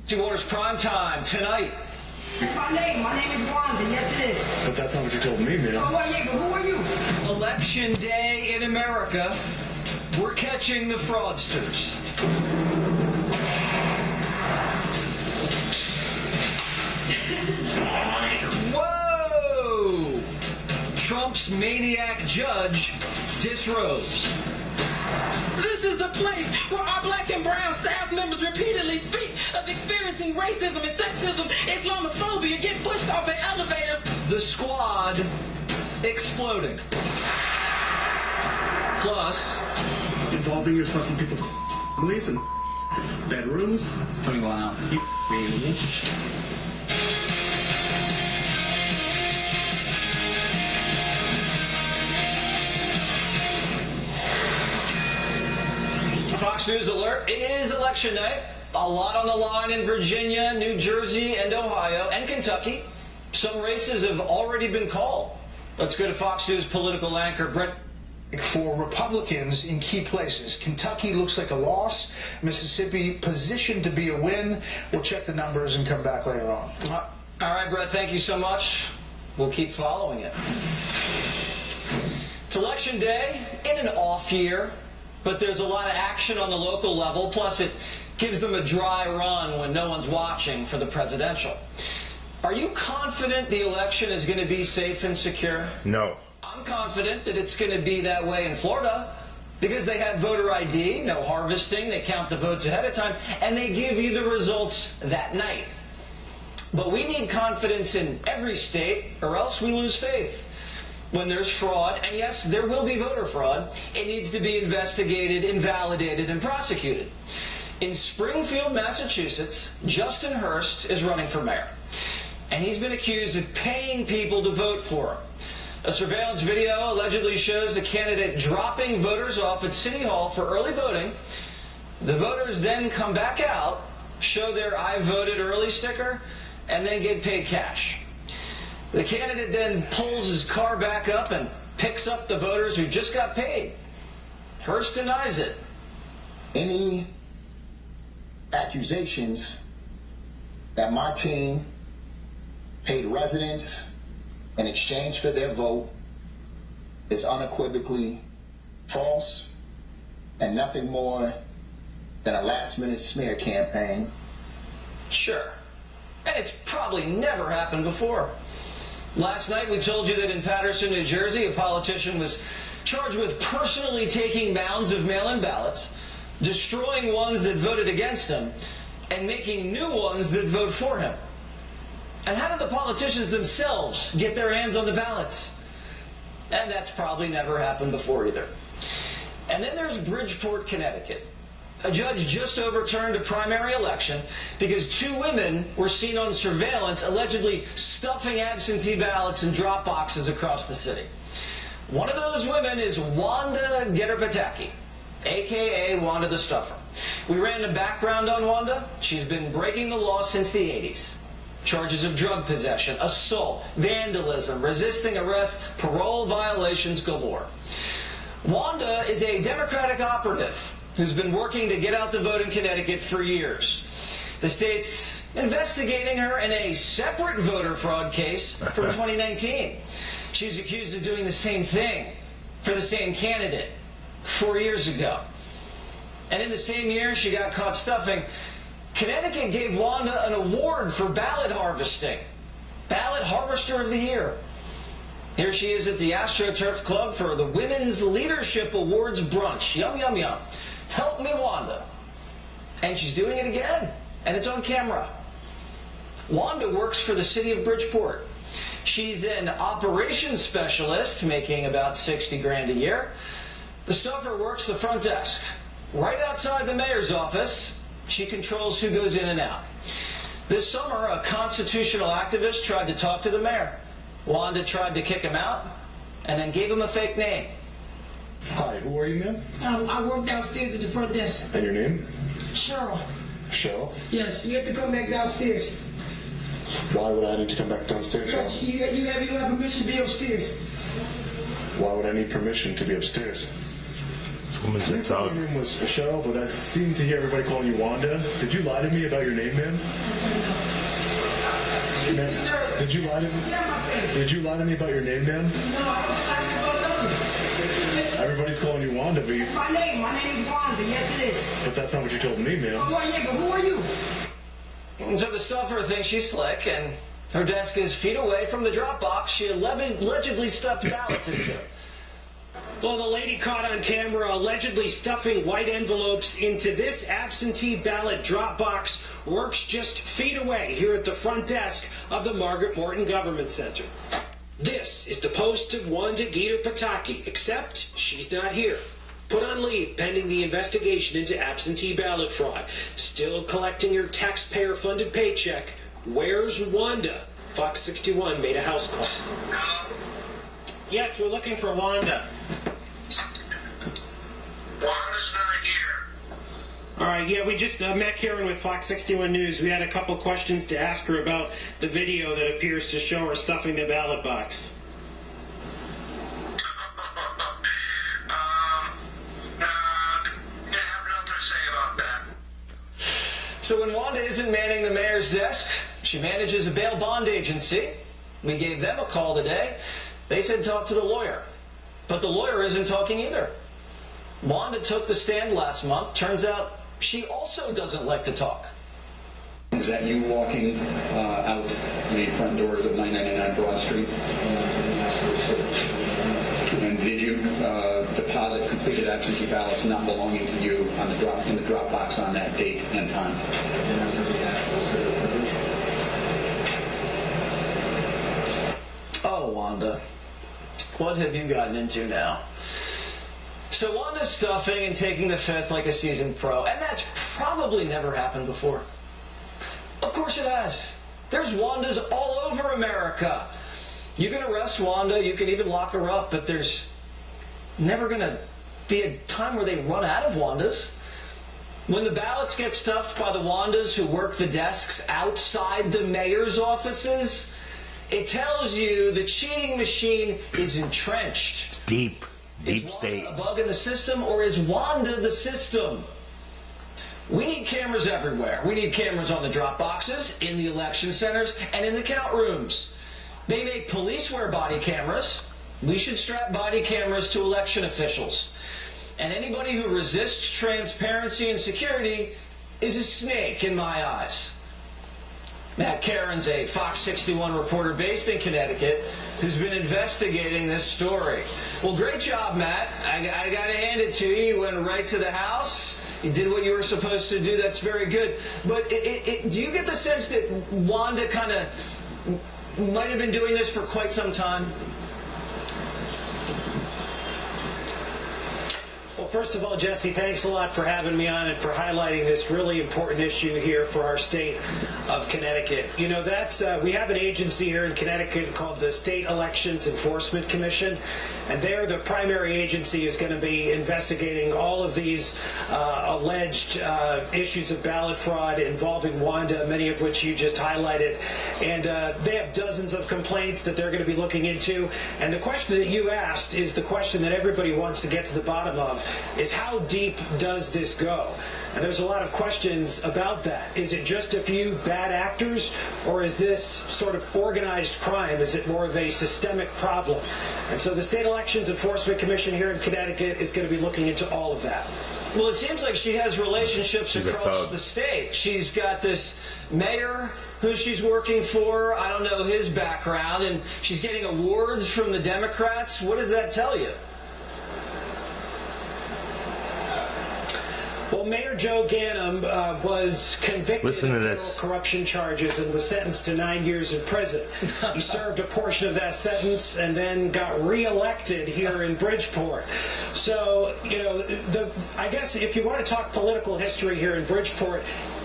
Two Orders Prime Time tonight. It's my name. My name is Wanda. Yes, it is. But that's not what you told me, man. Oh, well, yeah, but who are you? Election day in America. We're catching the fraudsters. Whoa! Trump's maniac judge disrobes. This is the place where our black and brown staff members repeatedly speak of experiencing racism and sexism, Islamophobia, get pushed off an elevator. The squad exploding. Plus, involving yourself in people's beliefs and bedrooms. It's putting one out. You really? Fox News alert. It is election night. A lot on the line in Virginia, New Jersey, and Ohio, and Kentucky. Some races have already been called. Let's go to Fox News political anchor Brett. For Republicans in key places. Kentucky looks like a loss. Mississippi positioned to be a win. We'll check the numbers and come back later on. All right, Brett, thank you so much. We'll keep following it. It's election day in an off year, but there's a lot of action on the local level. Plus, it gives them a dry run when no one's watching for the presidential. Are you confident the election is going to be safe and secure? No. I'm confident that it's going to be that way in Florida because they have voter ID, no harvesting, they count the votes ahead of time, and they give you the results that night. But we need confidence in every state or else we lose faith. When there's fraud, and yes, there will be voter fraud, it needs to be investigated, invalidated, and prosecuted. In Springfield, Massachusetts, Justin Hurst is running for mayor, and he's been accused of paying people to vote for him. A surveillance video allegedly shows the candidate dropping voters off at City Hall for early voting. The voters then come back out, show their I voted early sticker, and then get paid cash. The candidate then pulls his car back up and picks up the voters who just got paid. Hurst denies it. Any accusations that my team paid residents in exchange for their vote is unequivocally false and nothing more than a last-minute smear campaign. Sure. And it's probably never happened before. Last night we told you that in Paterson, New Jersey, a politician was charged with personally taking mounds of mail-in ballots, destroying ones that voted against him, and making new ones that vote for him. And how did the politicians themselves get their hands on the ballots? And that's probably never happened before either. And then there's Bridgeport, Connecticut. A judge just overturned a primary election because two women were seen on surveillance allegedly stuffing absentee ballots in drop boxes across the city. One of those women is Wanda Getter-Pataki, a.k.a. Wanda the Stuffer. We ran a background on Wanda. She's been breaking the law since the 80s. Charges of drug possession, assault, vandalism, resisting arrest, parole violations galore. Wanda is a Democratic operative who's been working to get out the vote in Connecticut for years. The state's investigating her in a separate voter fraud case from 2019. She's accused of doing the same thing for the same candidate 4 years ago. And in the same year she got caught stuffing, Connecticut gave Wanda an award for ballot harvesting. Ballot Harvester of the Year. Here she is at the AstroTurf Club for the Women's Leadership Awards brunch. Yum, yum, yum. Help me, Wanda. And she's doing it again. And it's on camera. Wanda works for the city of Bridgeport. She's an operations specialist, making about 60 grand a year. The stuffer works the front desk. Right outside the mayor's office, she controls who goes in and out. This summer, a constitutional activist tried to talk to the mayor. Wanda tried to kick him out and then gave him a fake name. Hi, who are you, ma'am? I work downstairs at the front desk. And your name? Cheryl. Cheryl? Yes, you have to come back downstairs. Why would I need to come back downstairs, Cheryl? Because you have permission to be upstairs. Why would I need permission to be upstairs? Woman's You thought your name was Cheryl, but I seem to hear everybody calling you Wanda. Did you lie to me about your name, ma'am? Ma'am, did you lie to me? Did you lie to me about your name, ma'am? No, I was talking about nothing. Everybody's calling you Wanda, but, It's my name. My name is Wanda. Yes, it is. but that's not what you told me, ma'am. Oh, yeah, but who are you? So the stuffer thinks she's slick, and her desk is feet away from the drop box she allegedly stuffed ballots into. Well, the lady caught on camera allegedly stuffing white envelopes into this absentee ballot drop box works just feet away here at the front desk of the Margaret Morton Government Center. This is the post of Wanda Geter Pataki, except she's not here. Put on leave pending the investigation into absentee ballot fraud. Still collecting her taxpayer-funded paycheck. Where's Wanda? Fox 61 made a house call. Hello? Yes, we're looking for Wanda. Wanda's not here. All right, yeah, we just met Karen with Fox 61 News. We had a couple questions to ask her about the video that appears to show her stuffing the ballot box. So when Wanda isn't manning the mayor's desk, she manages a bail bond agency. We gave them a call today. They said talk to the lawyer. But the lawyer isn't talking either. Wanda took the stand last month. Turns out she also doesn't like to talk. Is that you walking out the front doors of 999 Broad Street? And did you deposit completed absentee ballots not belonging to you on in the drop box on that date and time? Oh, Wanda, what have you gotten into now? So Wanda's stuffing and taking the fifth like a seasoned pro, and that's probably never happened before. Of course it has. There's Wandas all over America. You can arrest Wanda, you can even lock her up, but there's never going to be a time where they run out of Wandas. When the ballots get stuffed by the Wandas who work the desks outside the mayor's offices, it tells you the cheating machine is entrenched. It's deep Is state. Wanda a bug in the system, or is Wanda the system? We need cameras everywhere. We need cameras on the drop boxes, in the election centers, and in the count rooms. They make police wear body cameras. We should strap body cameras to election officials. And anybody who resists transparency and security is a snake in my eyes. Matt Caron's a Fox 61 reporter based in Connecticut who's been investigating this story. Well, great job, Matt. I got to hand it to you. You went right to the house. You did what you were supposed to do. That's very good. But do you get the sense that Wanda kind of might have been doing this for quite some time? Well, first of all, Jesse, thanks a lot for having me on and for highlighting this really important issue here for our state of Connecticut. You know, we have an agency here in Connecticut called the State Elections Enforcement Commission, and there the primary agency is going to be investigating all of these alleged issues of ballot fraud involving Wanda, many of which you just highlighted. And they have dozens of complaints that they're going to be looking into. And the question that you asked is the question that everybody wants to get to the bottom of, is how deep does this go? And there's a lot of questions about that. Is it just a few bad actors, or is this sort of organized crime? Is it more of a systemic problem? And so the State Elections Enforcement Commission here in Connecticut is going to be looking into all of that. Well, it seems like she has relationships across the state. She's got this mayor who she's working for. I don't know his background, and she's getting awards from the Democrats. What does that tell you? Well, Mayor Joe Ganim was convicted Listen to of this. federal corruption charges and was sentenced to 9 years in prison. He served a portion of that sentence and then got reelected here in Bridgeport. So, you know, I guess if you want to talk political history here in Bridgeport,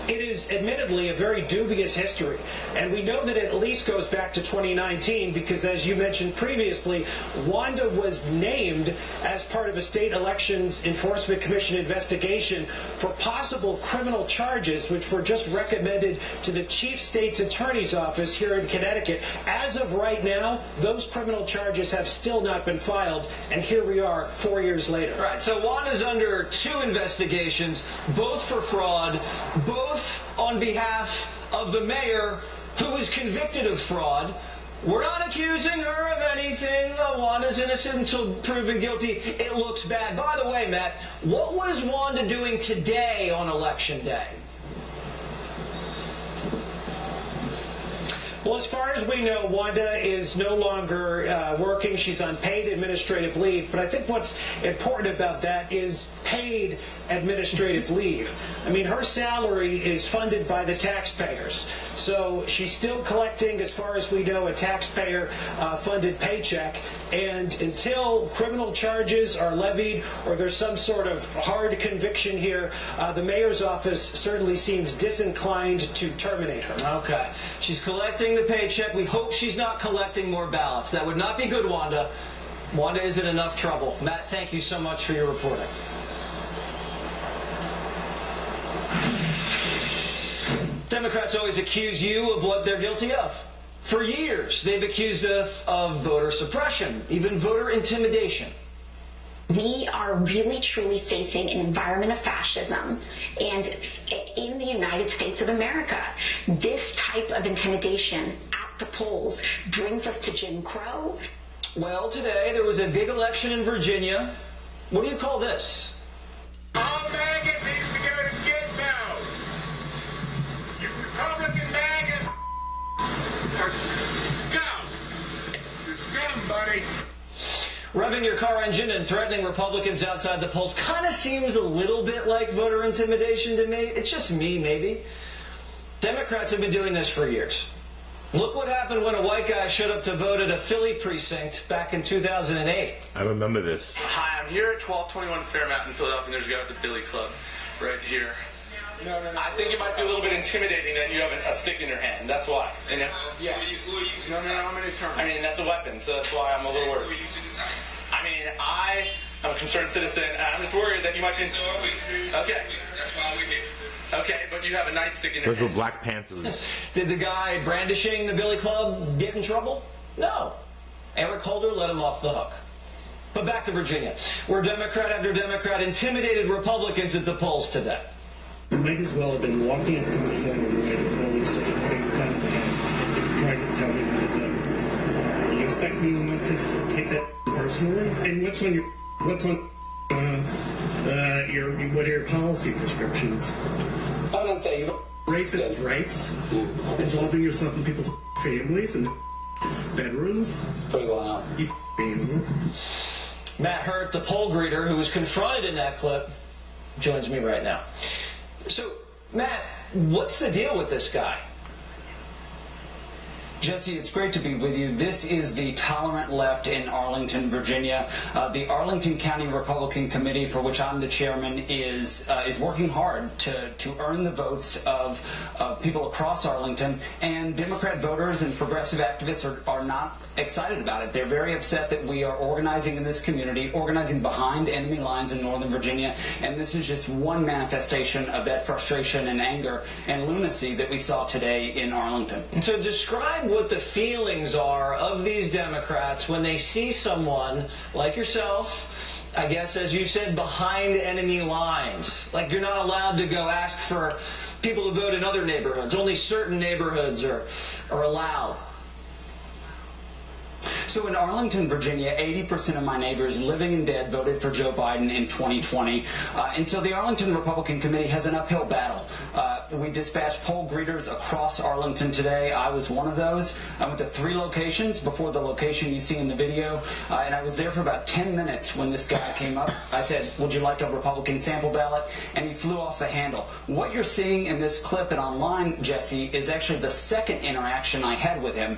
it is admittedly a very dubious history. And we know that it at least goes back to 2019 because, as you mentioned previously, Wanda was named as part of a State Elections Enforcement Commission investigation for possible criminal charges, which were just recommended to the Chief State's Attorney's Office here in Connecticut. As of right now, those criminal charges have still not been filed, and here we are 4 years later. Right, so Wanda's under 2 investigations, both for fraud, both on behalf of the mayor, who was convicted of fraud. We're not accusing her of anything. Wanda's innocent until proven guilty. It looks bad. By the way, Matt, what was Wanda doing today on Election Day? Well, as far as we know, Wanda is no longer working. She's on paid administrative leave. But I think what's important about that is paid administrative leave. I mean, her salary is funded by the taxpayers. So she's still collecting, as far as we know, a taxpayer-funded paycheck. And until criminal charges are levied or there's some sort of hard conviction here, the mayor's office certainly seems disinclined to terminate her. Okay. She's collecting the paycheck. We hope she's not collecting more ballots. That would not be good, Wanda. Wanda is in enough trouble. Matt, thank you so much for your reporting. Democrats always accuse you of what they're guilty of. For years, they've accused us of voter suppression, even voter intimidation. We are really truly facing an environment of fascism. And in the United States of America, this type of intimidation at the polls brings us to Jim Crow. Well, today there was a big election in Virginia. What do you call this? All maggot needs to go to GRIPPO. You Republican maggot are scum. You're scum, buddy. Revving your car engine and threatening Republicans outside the polls kind of seems a little bit like voter intimidation to me. It's just me, maybe. Democrats have been doing this for years. Look what happened when a white guy showed up to vote at a Philly precinct back in 2008. I remember this. Hi, I'm here at 1221 Fairmount in Philadelphia, and there's a guy at the Billy Club right here. No. I think it might be a little bit intimidating that you have a stick in your hand. That's why. And Yes. No, I'm an attorney. I mean, that's a weapon, so that's why I'm a little worried. Who are you to decide? I mean, I'm a concerned citizen, and I'm just worried that you might be... So are we. Okay. That's why we're here. Okay, but you have a nightstick in your Those were hand. Black Panthers. Did the guy brandishing the Billy Club get in trouble? No. Eric Holder let him off the hook. But back to Virginia, where Democrat after Democrat intimidated Republicans at the polls today. You might as well have been walking up to my home with a police station, putting a gun in my hand, trying to tell me that you expect me not to take that personally? And what's on what are your policy prescriptions? I don't say you. Racist rights, involving yourself in people's families and bedrooms. It's pretty wild. You animal. Matt Hurt, the poll greeter who was confronted in that clip, joins me right now. So, Matt, what's the deal with this guy? Jesse, it's great to be with you. This is the tolerant left in Arlington, Virginia. The Arlington County Republican Committee, for which I'm the chairman, is working hard to earn the votes of people across Arlington. And Democrat voters and progressive activists are not excited about it. They're very upset that we are organizing in this community, organizing behind enemy lines in Northern Virginia. And this is just one manifestation of that frustration and anger and lunacy that we saw today in Arlington. And so describe what the feelings are of these Democrats when they see someone like yourself, I guess, as you said, behind enemy lines. Like you're not allowed to go ask for people to vote in other neighborhoods. Only certain neighborhoods are allowed. So in Arlington, Virginia, 80% of my neighbors, living and dead, voted for Joe Biden in 2020. And so the Arlington Republican Committee has an uphill battle. We dispatched poll greeters across Arlington today. I was one of those. I went to 3 locations before the location you see in the video. And I was there for about 10 minutes when this guy came up. I said, "Would you like a Republican sample ballot?" And he flew off the handle. What you're seeing in this clip and online, Jesse, is actually the second interaction I had with him.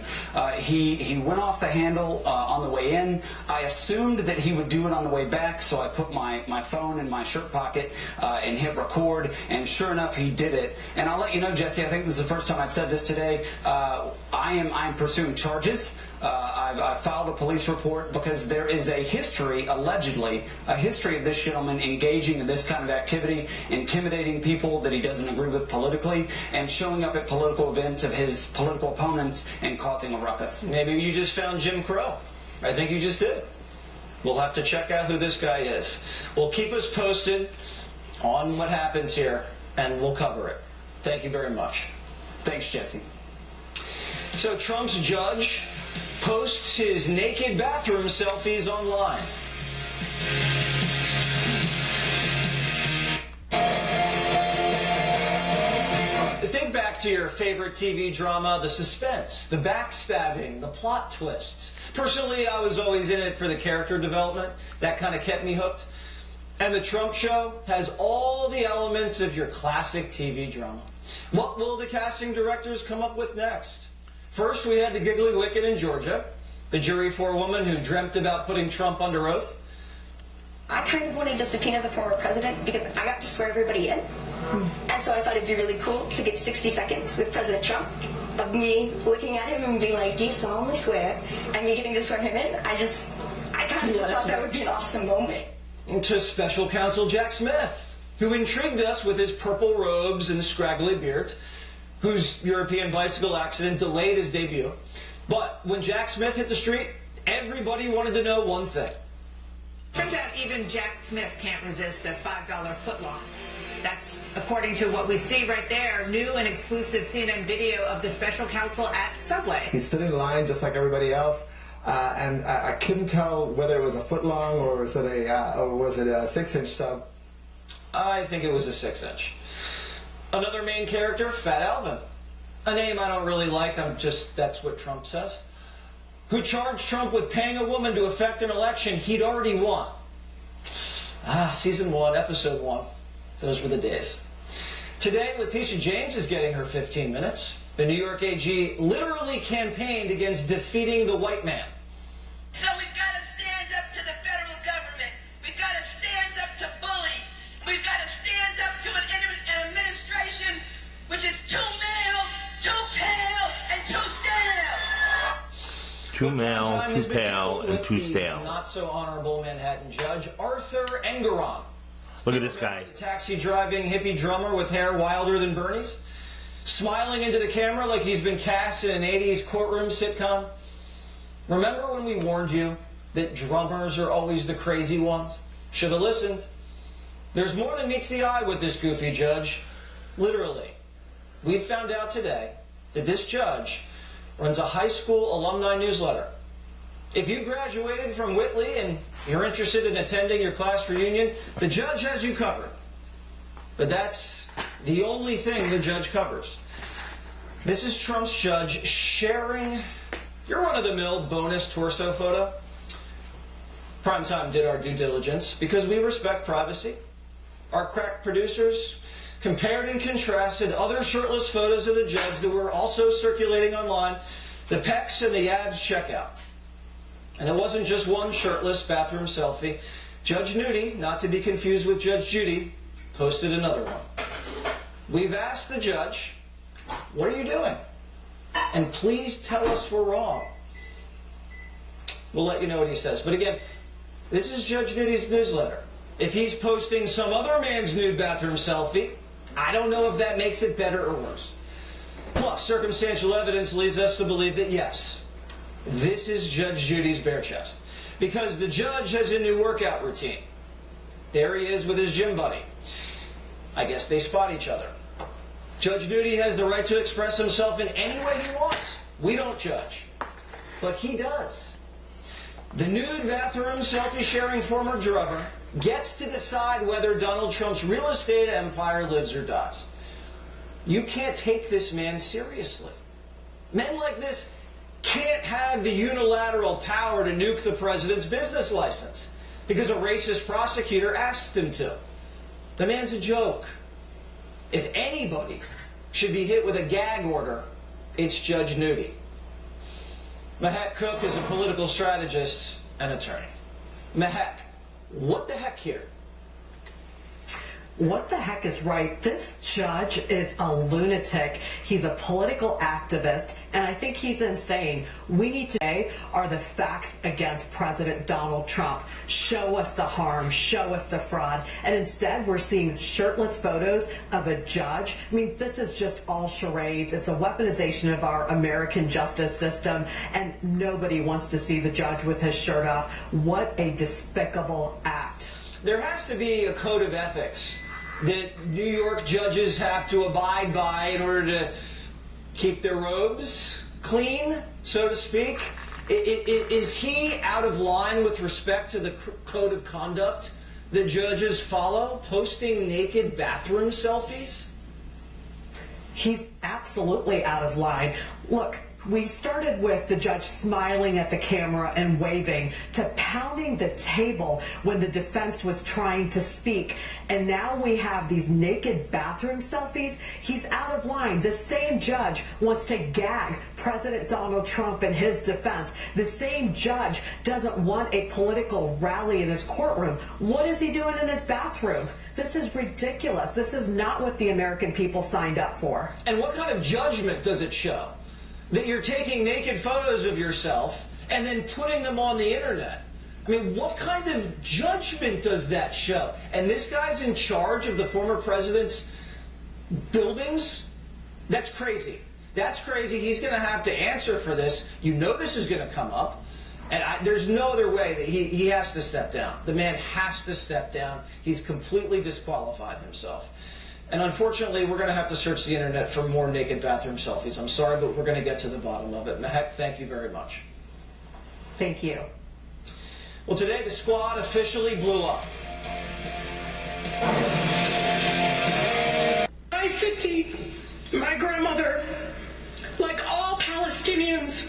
He went off the handle on the way in. I assumed that he would do it on the way back, so I put my phone in my shirt pocket and hit record, and sure enough, he did it. And I'll let you know, Jesse, I think this is the first time I've said this today. I am pursuing charges I filed a police report because there is a history, allegedly, a history of this gentleman engaging in this kind of activity, intimidating people that he doesn't agree with politically, and showing up at political events of his political opponents and causing a ruckus. Maybe you just found Jim Crow. I think you just did. We'll have to check out who this guy is. Well, keep us posted on what happens here, and we'll cover it. Thank you very much. Thanks, Jesse. So Trump's judge posts his naked bathroom selfies online. Think back to your favorite TV drama, the suspense, the backstabbing, the plot twists. Personally, I was always in it for the character development. That kind of kept me hooked. And the Trump show has all the elements of your classic TV drama. What will the casting directors come up with next? First, we had the Giggly Wicked in Georgia, the jury forewoman who dreamt about putting Trump under oath. I kind of wanted to subpoena the former president because I got to swear everybody in. And so I thought it'd be really cool to get 60 seconds with President Trump of me looking at him and being like, do you solemnly swear? And me getting to swear him in. I kind of just thought that would be an awesome moment. To Special Counsel Jack Smith, who intrigued us with his purple robes and scraggly beard, whose European bicycle accident delayed his debut. But when Jack Smith hit the street, everybody wanted to know one thing. Turns out even Jack Smith can't resist a $5 footlong. That's according to what we see right there, new and exclusive CNN video of the special counsel at Subway. He stood in line just like everybody else, and I couldn't tell whether it was a footlong or was it a 6-inch sub. I think it was a 6-inch. Another main character, Fat Alvin. A name I don't really like, that's what Trump says. Who charged Trump with paying a woman to effect an election he'd already won. Season 1, episode 1. Those were the days. Today, Letitia James is getting her 15 minutes. The New York AG literally campaigned against defeating the white man. So we've got to stand up to the federal government. We've got to stand up to bullies. We've got to stand up to an administration which is too male, too pale, and too stale. Too male, too pale, and too stale. Not so honorable Manhattan judge Arthur Engeron. Look at this guy. The taxi driving hippie drummer with hair wilder than Bernie's, smiling into the camera like he's been cast in an 80s courtroom sitcom. Remember when we warned you that drummers are always the crazy ones? Should have listened. There's more than meets the eye with this goofy judge. Literally. We found out today that this judge runs a high school alumni newsletter. If you graduated from Whitley and you're interested in attending your class reunion, the judge has you covered. But that's the only thing the judge covers. This is Trump's judge sharing your run-of-the-mill bonus torso photo. Primetime did our due diligence because we respect privacy. Our crack producers compared and contrasted other shirtless photos of the judge that were also circulating online. The pecs and the abs check out. And it wasn't just one shirtless bathroom selfie. Judge Nudie, not to be confused with Judge Judy, posted another one. We've asked the judge, what are you doing? And please tell us we're wrong. We'll let you know what he says. But again, this is Judge Nudie's newsletter. If he's posting some other man's nude bathroom selfie, I don't know if that makes it better or worse. Plus, circumstantial evidence leads us to believe that yes, this is Judge Judy's bare chest. Because the judge has a new workout routine. There he is with his gym buddy. I guess they spot each other. Judge Nudie has the right to express himself in any way he wants. We don't judge. But he does. The nude bathroom selfie-sharing former drummer gets to decide whether Donald Trump's real estate empire lives or dies. You can't take this man seriously. Men like this can't have the unilateral power to nuke the president's business license because a racist prosecutor asked him to. The man's a joke. If anybody should be hit with a gag order, it's Judge Nudie. Mahek Cook is a political strategist and attorney. Mahek, what the heck here? what the heck is right? This judge is a lunatic. He's a political activist, and I think he's insane. We need to say are the facts against President Donald Trump. Show us the harm, show us the fraud, and instead we're seeing shirtless photos of a judge. I mean, this is just all charades. It's a weaponization of our American justice system, and nobody wants to see the judge with his shirt off. What a despicable act. There has to be a code of ethics that New York judges have to abide by in order to keep their robes clean, so to speak. Is he out of line with respect to the code of conduct that judges follow, posting naked bathroom selfies? He's absolutely out of line. Look, we started with the judge smiling at the camera and waving to pounding the table when the defense was trying to speak. And now we have these naked bathroom selfies. He's out of line. The same judge wants to gag President Donald Trump and his defense. The same judge doesn't want a political rally in his courtroom. What is he doing in his bathroom? This is ridiculous. This is not what the American people signed up for. And what kind of judgment does it show? That you're taking naked photos of yourself and then putting them on the internet. I mean, what kind of judgment does that show? And this guy's in charge of the former president's buildings? That's crazy. That's crazy. He's going to have to answer for this. You know this is going to come up. And there's no other way that he has to step down. The man has to step down. He's completely disqualified himself. And unfortunately, we're going to have to search the internet for more naked bathroom selfies. I'm sorry, but we're going to get to the bottom of it. And heck, thank you very much. Thank you. Well, today the squad officially blew up. My city, my grandmother, like all Palestinians,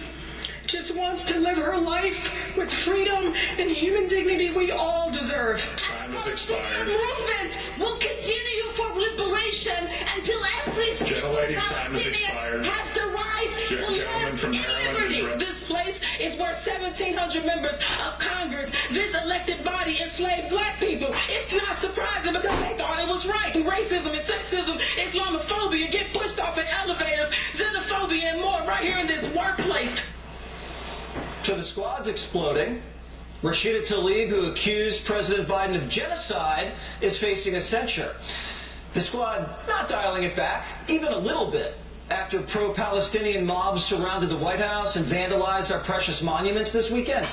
just wants to live her life with freedom and human dignity we all deserve. Time has expired. Movement will continue for liberation until every single Palestinian has the right to live in liberty. This place is where 1,700 members of Congress, this elected body, enslaved black people. It's not surprising because they thought it was right. Racism and sexism, Islamophobia get pushed off in elevators, xenophobia and more right here in this workplace. So the squad's exploding. Rashida Tlaib, who accused President Biden of genocide, is facing a censure. The squad not dialing it back, even a little bit, after pro-Palestinian mobs surrounded the White House and vandalized our precious monuments this weekend.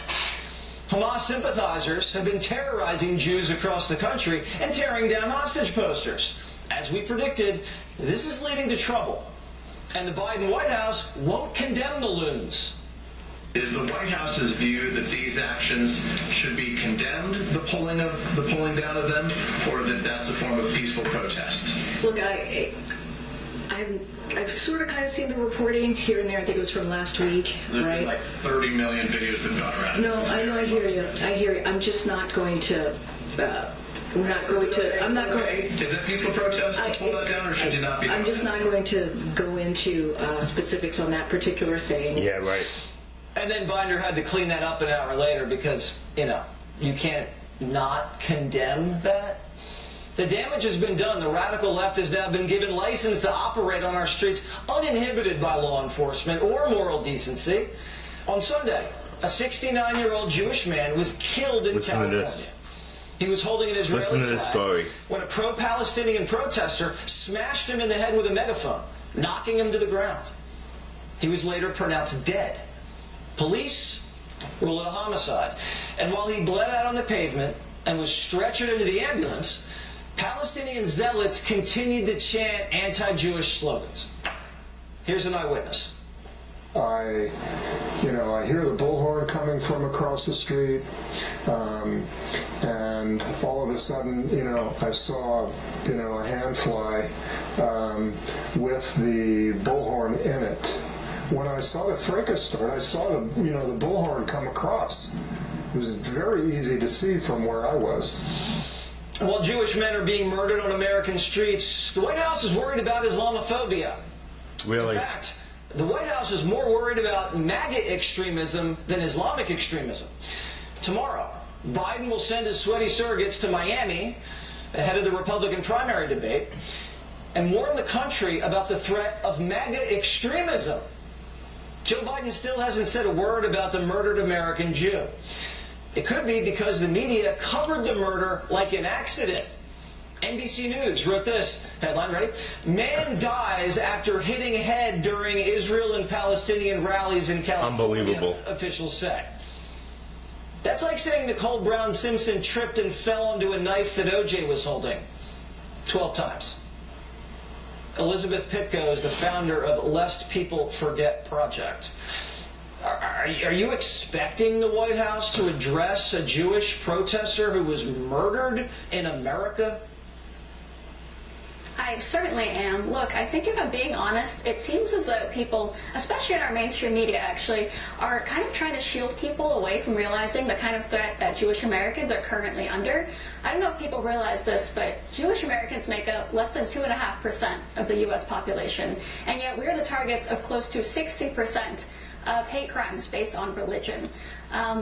Hamas sympathizers have been terrorizing Jews across the country and tearing down hostage posters. As we predicted, this is leading to trouble. And the Biden White House won't condemn the loons. Is the White House's view that these actions should be condemned, the pulling down of them, or that that's a form of peaceful protest? Look, I've sort of kind of seen the reporting here and there. I think it was from last week, right? Like 30 million videos that have gone around. No, I know, I hear you. I hear you. I'm just not going to. I'm not going to. I'm not going. Is that peaceful protest to pull that down, or should you not be? I'm just not going to go into specifics on that particular thing. Yeah, right. And then Binder had to clean that up an hour later because, you know, you can't not condemn that. The damage has been done. The radical left has now been given license to operate on our streets uninhibited by law enforcement or moral decency. On Sunday, a 69-year-old Jewish man was killed in California. He was holding an Israeli Listen to this story. when a pro-Palestinian protester smashed him in the head with a megaphone, knocking him to the ground. He was later pronounced dead. Police ruled it a homicide. And while he bled out on the pavement and was stretchered into the ambulance, Palestinian zealots continued to chant anti-Jewish slogans. Here's an eyewitness. I hear the bullhorn coming from across the street, and all of a sudden, I saw, a hand fly with the bullhorn in it. When I saw the fracas start, I saw the bullhorn come across. It was very easy to see from where I was. While Jewish men are being murdered on American streets, the White House is worried about Islamophobia. Really? In fact, the White House is more worried about MAGA extremism than Islamic extremism. Tomorrow, Biden will send his sweaty surrogates to Miami ahead of the Republican primary debate and warned the country about the threat of MAGA extremism. Joe Biden still hasn't said a word about the murdered American Jew. It could be because the media covered the murder like an accident. NBC News wrote this headline, ready? Man dies after hitting head during Israel and Palestinian rallies in California. Unbelievable. Officials say. That's like saying Nicole Brown Simpson tripped and fell onto a knife that OJ was holding 12 times. Elizabeth Pitko is the founder of Lest People Forget Project. Are you expecting the White House to address a Jewish protester who was murdered in America? I certainly am. Look, I think if I'm being honest, it seems as though people, especially in our mainstream media actually, are kind of trying to shield people away from realizing the kind of threat that Jewish Americans are currently under. I don't know if people realize this, but Jewish Americans make up less than 2.5% of the U.S. population, and yet we're the targets of close to 60% of hate crimes based on religion.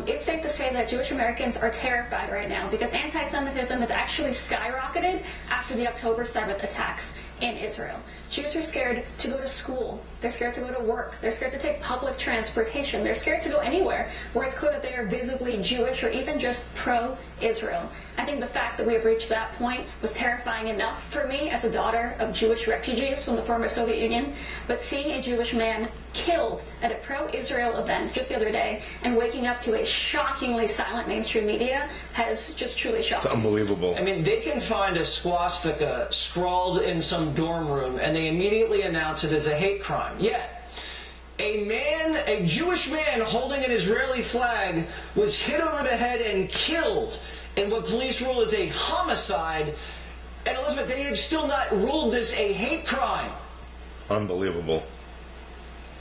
It's safe to say that Jewish Americans are terrified right now because anti-Semitism has actually skyrocketed after the October 7th attacks in Israel. Jews are scared to go to school. They're scared to go to work. They're scared to take public transportation. They're scared to go anywhere where it's clear that they are visibly Jewish or even just pro-Israel. I think the fact that we have reached that point was terrifying enough for me as a daughter of Jewish refugees from the former Soviet Union. But seeing a Jewish man killed at a pro-Israel event just the other day and waking up to a shockingly silent mainstream media has just truly shocked me. It's unbelievable. I mean, they can find a swastika scrawled in some dorm room and they immediately announce it as a hate crime. Yet, a Jewish man holding an Israeli flag was hit over the head and killed in what police rule is a homicide. And Elizabeth, they have still not ruled this a hate crime. Unbelievable.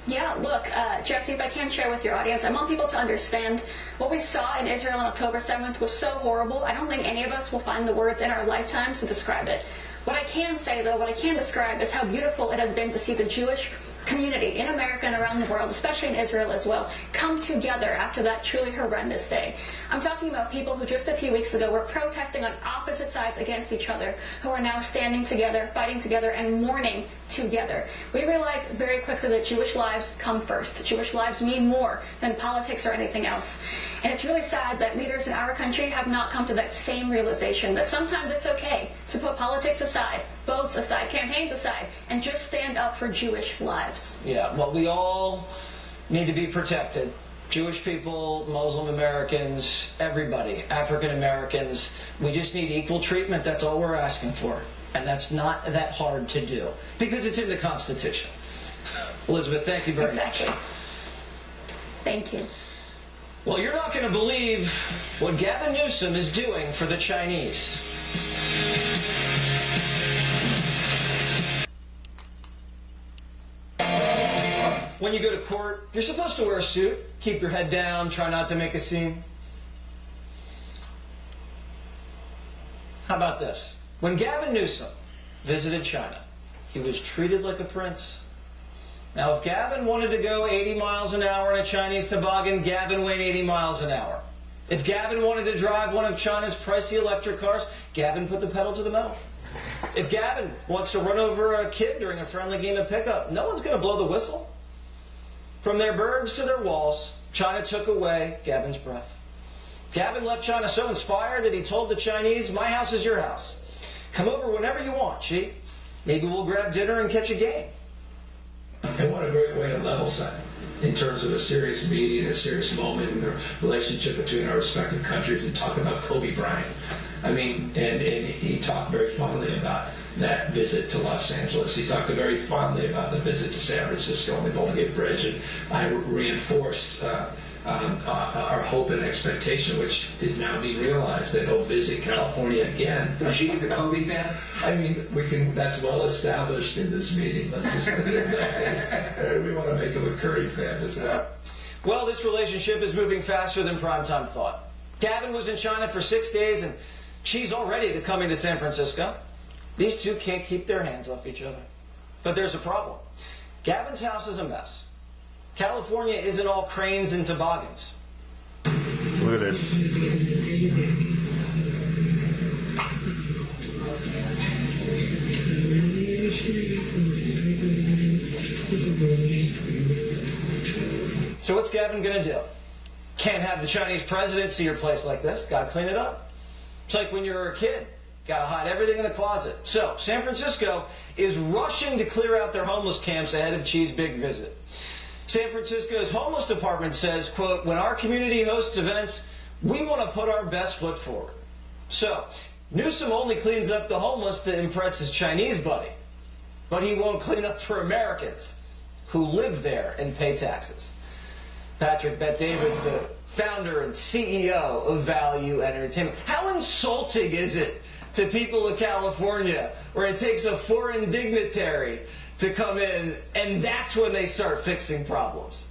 Yeah, look, Jesse, if I can share with your audience, I want people to understand what we saw in Israel on October 7th was so horrible. I don't think any of us will find the words in our lifetimes to describe it. What I can say, though, what I can describe is how beautiful it has been to see the Jewish community in America and around the world, especially in Israel as well, come together after that truly horrendous day. I'm talking about people who just a few weeks ago were protesting on opposite sides against each other, who are now standing together, fighting together, and mourning together. We realized very quickly that Jewish lives come first. Jewish lives mean more than politics or anything else. And it's really sad that leaders in our country have not come to that same realization, that sometimes it's okay to put politics aside, votes aside, campaigns aside, and just stand up for Jewish lives. Yeah, well, we all need to be protected. Jewish people, Muslim Americans, everybody, African Americans. We just need equal treatment. That's all we're asking for. And that's not that hard to do because it's in the Constitution. Elizabeth, thank you very much. Thank you. Well, you're not going to believe what Gavin Newsom is doing for the Chinese. When you go to court, you're supposed to wear a suit, keep your head down, try not to make a scene. How about this? When Gavin Newsom visited China, he was treated like a prince. Now, if Gavin wanted to go 80 miles an hour in a Chinese toboggan, Gavin went 80 miles an hour. If Gavin wanted to drive one of China's pricey electric cars, Gavin put the pedal to the metal. If Gavin wants to run over a kid during a friendly game of pickup, no one's going to blow the whistle. From their birds to their walls, China took away Gavin's breath. Gavin left China so inspired that he told the Chinese, "My house is your house. Come over whenever you want, Xi. Maybe we'll grab dinner and catch a game." And what a great way to level set in terms of a serious meeting, a serious moment in the relationship between our respective countries, and talk about Kobe Bryant. I mean, and he talked very fondly about that visit to Los Angeles. He talked very fondly about the visit to San Francisco and the Golden Gate Bridge, and I reinforced our hope and expectation, which is now being realized, that he'll visit California again. She's a Kobe fan? I mean, that's well established in this meeting. Let's just leave it there. We want to make him a Curry fan as well. Well, this relationship is moving faster than primetime thought. Gavin was in China for 6 days, and Xi's already coming to San Francisco. These two can't keep their hands off each other. But there's a problem. Gavin's house is a mess. California isn't all cranes and toboggans. Look at this. So what's Gavin going to do? Can't have the Chinese president see your place like this. Got to clean it up. It's like when you were a kid. Got to hide everything in the closet. So San Francisco is rushing to clear out their homeless camps ahead of Xi's big visit. San Francisco's homeless department says, quote, when our community hosts events, we want to put our best foot forward. So Newsom only cleans up the homeless to impress his Chinese buddy. But he won't clean up for Americans who live there and pay taxes. Patrick Bet-David's the founder and CEO of Value Entertainment. How insulting is it to people of California where it takes a foreign dignitary to come in and that's when they start fixing problems?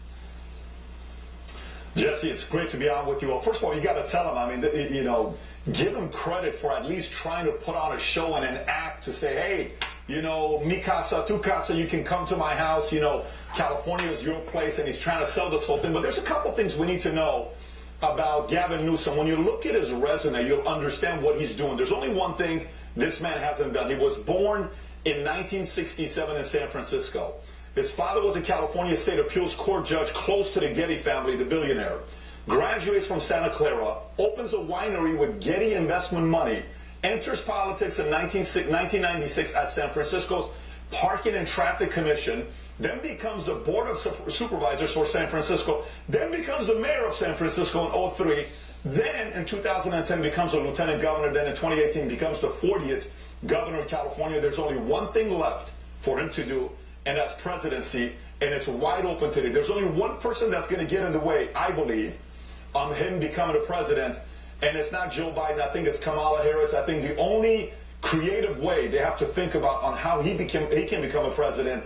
Jesse, it's great to be on with you. Well, first of all, you got to tell him, I mean, you know, give him credit for at least trying to put on a show and an act to say, hey, you know, mi casa, tu casa, you can come to my house, you know, California is your place, and he's trying to sell this whole thing. But there's a couple things we need to know about Gavin Newsom. When you look at his resume, you'll understand what he's doing. There's only one thing this man hasn't done. He was born in 1967 in San Francisco. His father was a California State Appeals Court judge close to the Getty family, the billionaire. Graduates from Santa Clara, opens a winery with Getty investment money, enters politics in 1996 at San Francisco's Parking and Traffic Commission, then becomes the Board of Supervisors for San Francisco, then becomes the mayor of San Francisco in 2003, then in 2010 becomes a lieutenant governor, then in 2018 becomes the 40th governor of California. There's only one thing left for him to do, and that's presidency, and it's wide open today. There's only one person that's going to get in the way, I believe, on him becoming a president, and it's not Joe Biden. I think it's Kamala Harris. I think the only creative way they have to think about on how he can become a president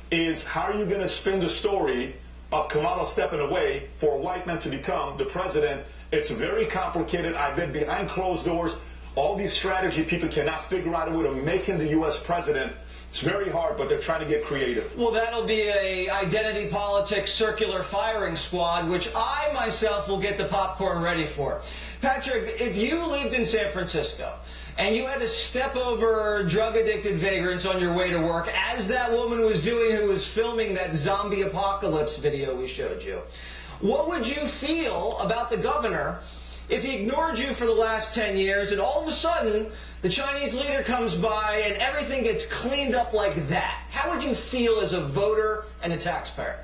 is how are you going to spin the story of Kamala stepping away for a white man to become the president. It's very complicated. I bet behind closed doors, all these strategy people cannot figure out a way to make him the U.S. president. It's very hard, but they're trying to get creative. Well, that'll be a identity politics circular firing squad, which I myself will get the popcorn ready for. Patrick, if you lived in San Francisco and you had to step over drug-addicted vagrants on your way to work, as that woman was doing who was filming that zombie apocalypse video we showed you, what would you feel about the governor if he ignored you for the last 10 years and all of a sudden the Chinese leader comes by and everything gets cleaned up like that? How would you feel as a voter and a taxpayer?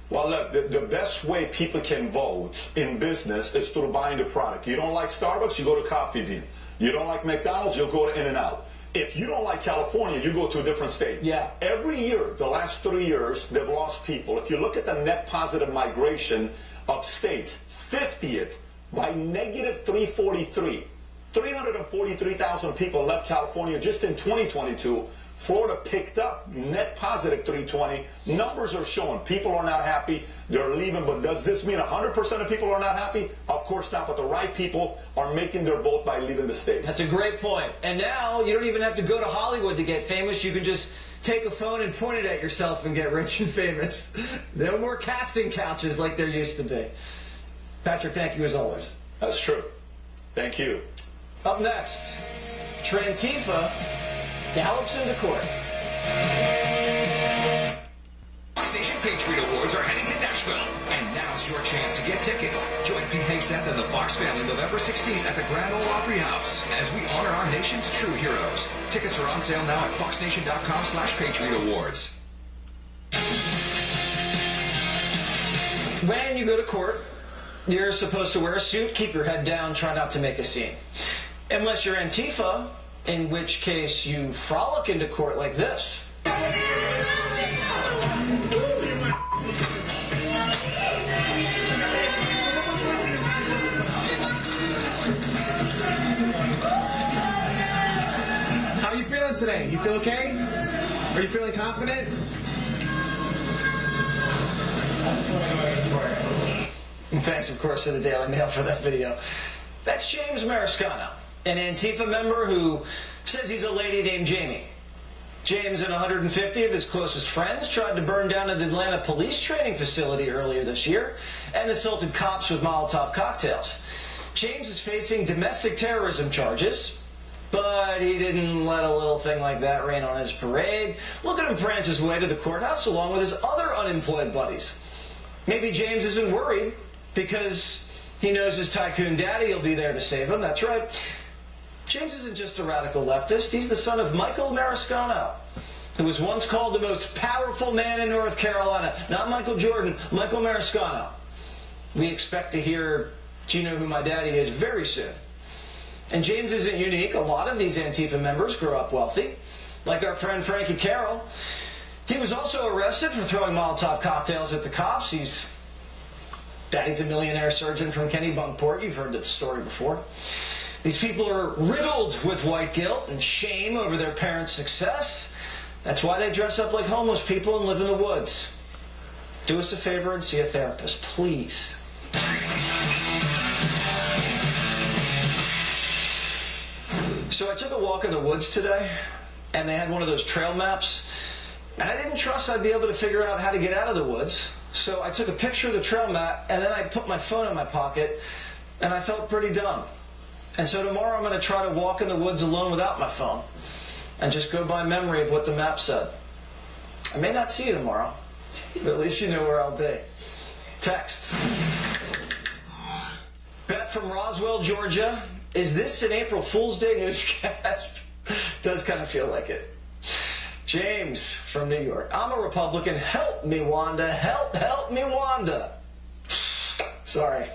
Well, look, the best way people can vote in business is through buying the product. You don't like Starbucks, you go to Coffee Bean. You don't like McDonald's, you'll go to In-N-Out. If you don't like California, you go to a different state. Yeah. Every year, the last 3 years, they've lost people. If you look at the net positive migration of states, 50th by negative 343. 343,000 people left California just in 2022. Florida picked up net positive 320. Numbers are showing people are not happy. They're leaving. But does this mean 100% of people are not happy? Of course not. But the right people are making their vote by leaving the state. That's a great point. And now you don't even have to go to Hollywood to get famous. You can just take a phone and point it at yourself and get rich and famous. No more casting couches like there used to be. Patrick, thank you as always. That's true. Thank you. Up next, Trantifa gallops into court. Fox Nation Patriot Awards are heading to Nashville, and now's your chance to get tickets. Join Pete Hegseth and the Fox family November 16th at the Grand Ole Opry House as we honor our nation's true heroes. Tickets are on sale now at foxnation.com/Patriot Awards. When you go to court, you're supposed to wear a suit, keep your head down, try not to make a scene. Unless you're Antifa, in which case you frolic into court like this. How are you feeling today? You feel okay? Are you feeling confident? And thanks, of course, to the Daily Mail for that video. That's James Mariscano, an Antifa member who says he's a lady named Jamie. James and 150 of his closest friends tried to burn down an Atlanta police training facility earlier this year and assaulted cops with Molotov cocktails. James is facing domestic terrorism charges But he didn't let a little thing like that rain on his parade. Look at him prance his way to the courthouse along with his other unemployed buddies. Maybe James isn't worried because he knows his tycoon daddy will be there to save him. That's right. James isn't just a radical leftist. He's the son of Michael Mariscano, who was once called the most powerful man in North Carolina. Not Michael Jordan, Michael Mariscano. We expect to hear, "Do you know who my daddy is?" very soon. And James isn't unique. A lot of these Antifa members grew up wealthy, like our friend Frankie Carroll. He was also arrested for throwing Molotov cocktails at the cops. Daddy's a millionaire surgeon from Kennebunkport. You've heard that story before. These people are riddled with white guilt and shame over their parents' success. That's why they dress up like homeless people and live in the woods. Do us a favor and see a therapist, please. So I took a walk in the woods today, and they had one of those trail maps, and I didn't trust I'd be able to figure out how to get out of the woods. So I took a picture of the trail map, and then I put my phone in my pocket, and I felt pretty dumb. And so tomorrow I'm going to try to walk in the woods alone without my phone and just go by memory of what the map said. I may not see you tomorrow, but at least you know where I'll be. Texts. Beth from Roswell, Georgia. Is this an April Fool's Day newscast? Does kind of feel like it. James from New York. I'm a Republican. Help me, Wanda. Help me, Wanda. Sorry.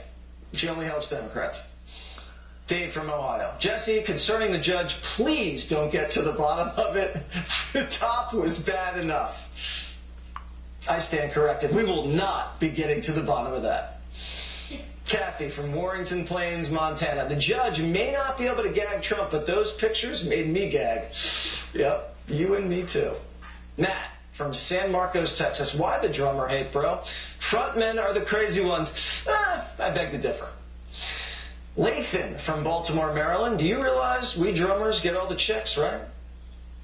She only helps Democrats. Dave from Ohio. Jesse, concerning the judge, please don't get to the bottom of it. The top was bad enough. I stand corrected. We will not be getting to the bottom of that. Kathy from Warrington Plains, Montana. The judge may not be able to gag Trump, but those pictures made me gag. Yep, you and me too. Matt from San Marcos, Texas. Why the drummer hate, bro? Frontmen are the crazy ones. I beg to differ. Lathan from Baltimore, Maryland. Do you realize we drummers get all the chicks, right?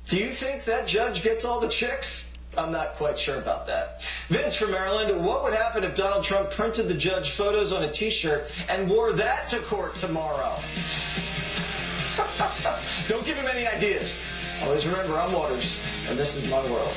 Do you think that judge gets all the chicks? I'm not quite sure about that. Vince from Maryland. What would happen if Donald Trump printed the judge photos on a t-shirt and wore that to court tomorrow? Don't give him any ideas. Always remember, I'm Waters, and this is my world.